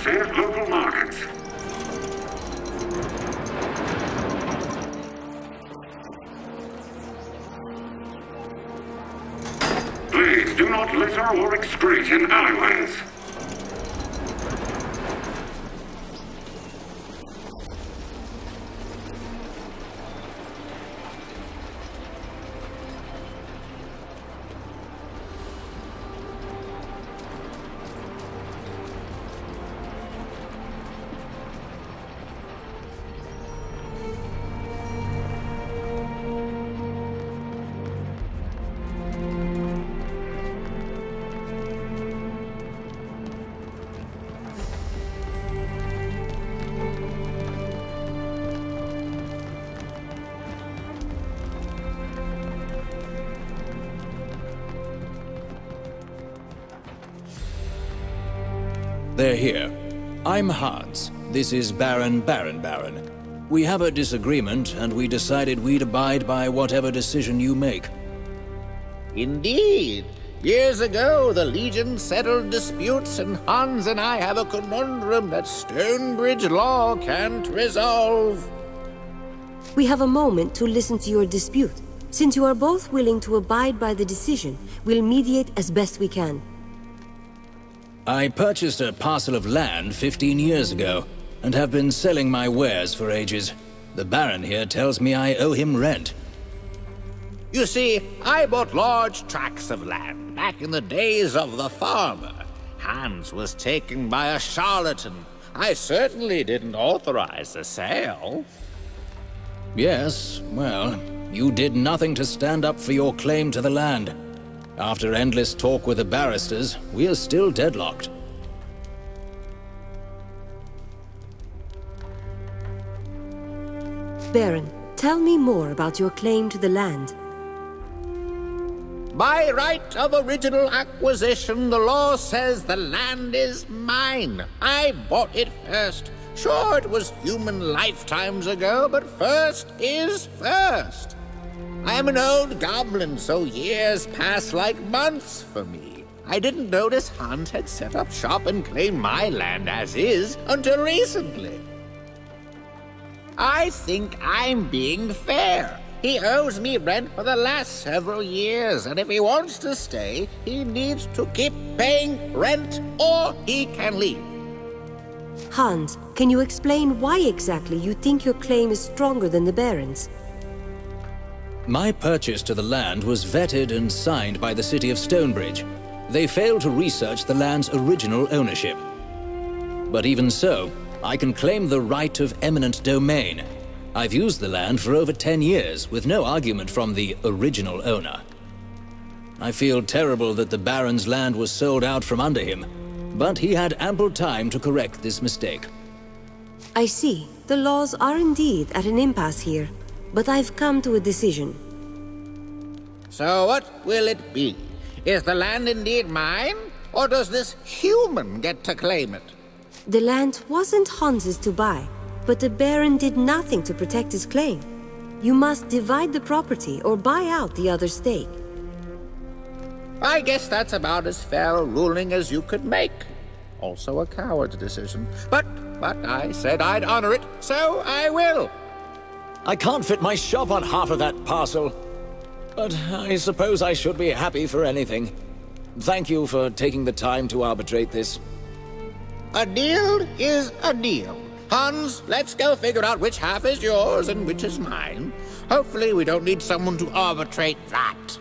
save local markets. Please do not litter or excrete in alleyways. They're here. I'm Hans. This is Baron. We have a disagreement, and we decided we'd abide by whatever decision you make. Indeed. Years ago, the Legion settled disputes, and Hans and I have a conundrum that Stonebridge law can't resolve. We have a moment to listen to your dispute. Since you are both willing to abide by the decision, we'll mediate as best we can. I purchased a parcel of land 15 years ago, and have been selling my wares for ages. The Baron here tells me I owe him rent. You see, I bought large tracts of land back in the days of the farmer. Hans was taken by a charlatan. I certainly didn't authorize the sale. Yes, well, you did nothing to stand up for your claim to the land. After endless talk with the barristers, we are still deadlocked. Baron, tell me more about your claim to the land. By right of original acquisition, the law says the land is mine. I bought it first. Sure, it was human lifetimes ago, but first is first. I am an old goblin, so years pass like months for me. I didn't notice Hans had set up shop and claimed my land as is until recently. I think I'm being fair. He owes me rent for the last several years, and if he wants to stay, he needs to keep paying rent or he can leave. Hans, can you explain why exactly you think your claim is stronger than the Baron's? My purchase to the land was vetted and signed by the city of Stonebridge. They failed to research the land's original ownership. But even so, I can claim the right of eminent domain. I've used the land for over 10 years, with no argument from the original owner. I feel terrible that the Baron's land was sold out from under him, but he had ample time to correct this mistake. I see. The laws are indeed at an impasse here. But I've come to a decision. So what will it be? Is the land indeed mine? Or does this human get to claim it? The land wasn't Hans's to buy, but the Baron did nothing to protect his claim. You must divide the property or buy out the other stake. I guess that's about as fair a ruling as you could make. Also a coward's decision. But I said I'd honor it, so I will. I can't fit my shop on half of that parcel. But I suppose I should be happy for anything. Thank you for taking the time to arbitrate this. A deal is a deal. Hans, let's go figure out which half is yours and which is mine. Hopefully we don't need someone to arbitrate that.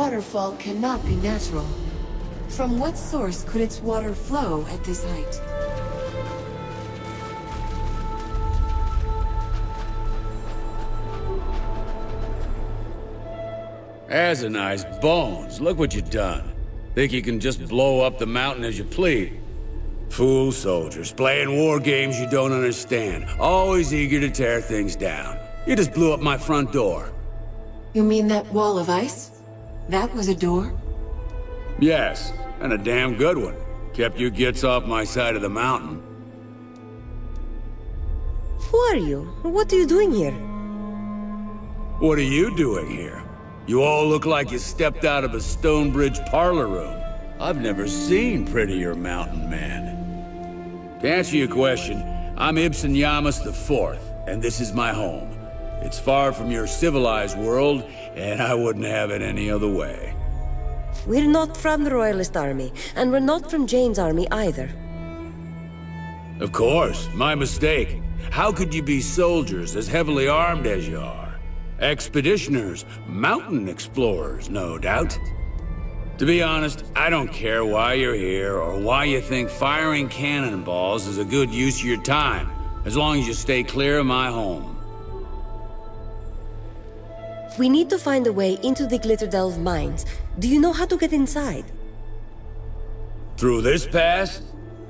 waterfall cannot be natural. From what source could its water flow at this height? That's a nice bones. Look what you done. Think you can just blow up the mountain as you please? Fool soldiers, playing war games you don't understand. Always eager to tear things down. You just blew up my front door. You mean that wall of ice? That was a door? Yes, and a damn good one. Kept you gits off my side of the mountain. Who are you? What are you doing here? What are you doing here? You all look like you stepped out of a Stonebridge parlor room. I've never seen prettier mountain man. To answer your question, I'm Ibsen Yamas IV, and this is my home. It's far from your civilized world, and I wouldn't have it any other way. We're not from the Royalist Army, and we're not from Jane's army either. Of course, my mistake. How could you be soldiers as heavily armed as you are? Expeditioners, mountain explorers, no doubt. To be honest, I don't care why you're here or why you think firing cannonballs is a good use of your time, as long as you stay clear of my home. We need to find a way into the Glitterdelve mines. Do you know how to get inside? Through this pass?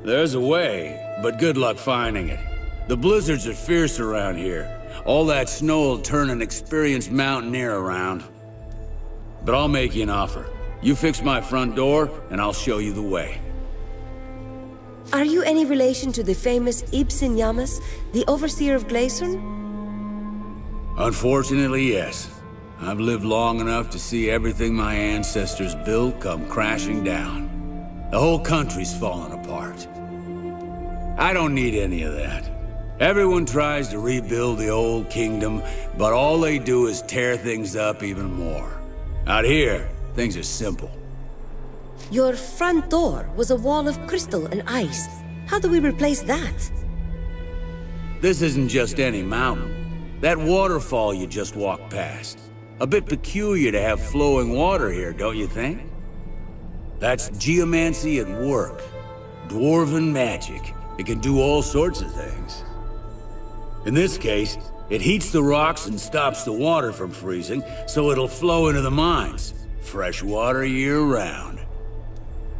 There's a way, but good luck finding it. The blizzards are fierce around here. All that snow will turn an experienced mountaineer around. But I'll make you an offer. You fix my front door, and I'll show you the way. Are you any relation to the famous Ibsen Yamas, the overseer of Gleason? Unfortunately, yes. I've lived long enough to see everything my ancestors built come crashing down. The whole country's fallen apart. I don't need any of that. Everyone tries to rebuild the old kingdom, but all they do is tear things up even more. Out here, things are simple. Your front door was a wall of crystal and ice. How do we replace that? This isn't just any mountain. That waterfall you just walked past. A bit peculiar to have flowing water here, don't you think? That's geomancy at work. Dwarven magic. It can do all sorts of things. In this case, it heats the rocks and stops the water from freezing, so it'll flow into the mines. Fresh water year-round.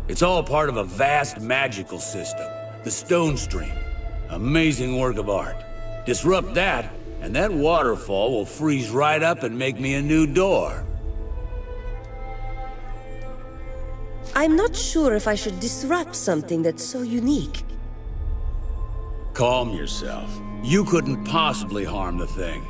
It's all part of a vast magical system, the Stone Stream. Amazing work of art. Disrupt that, and that waterfall will freeze right up and make me a new door. I'm not sure if I should disrupt something that's so unique. Calm yourself. You couldn't possibly harm the thing.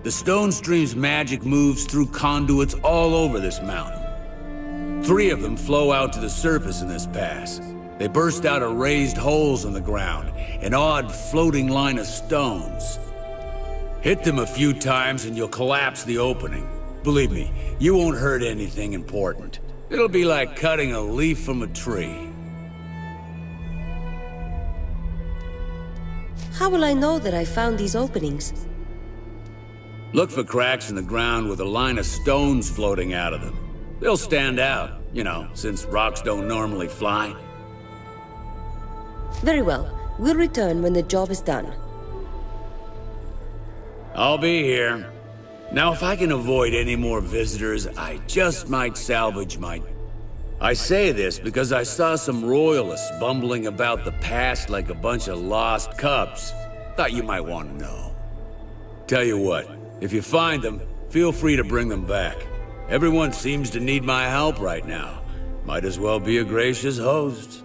The Stone Stream's magic moves through conduits all over this mountain. 3 of them flow out to the surface in this pass. They burst out of raised holes in the ground, an odd floating line of stones. Hit them a few times and you'll collapse the opening. Believe me, you won't hurt anything important. It'll be like cutting a leaf from a tree. How will I know that I found these openings? Look for cracks in the ground with a line of stones floating out of them. They'll stand out, you know, since rocks don't normally fly. Very well. We'll return when the job is done. I'll be here. Now, if I can avoid any more visitors, I just might salvage my... I say this because I saw some royalists bumbling about the past like a bunch of lost cubs. Thought you might want to know. Tell you what, if you find them, feel free to bring them back. Everyone seems to need my help right now. Might as well be a gracious host.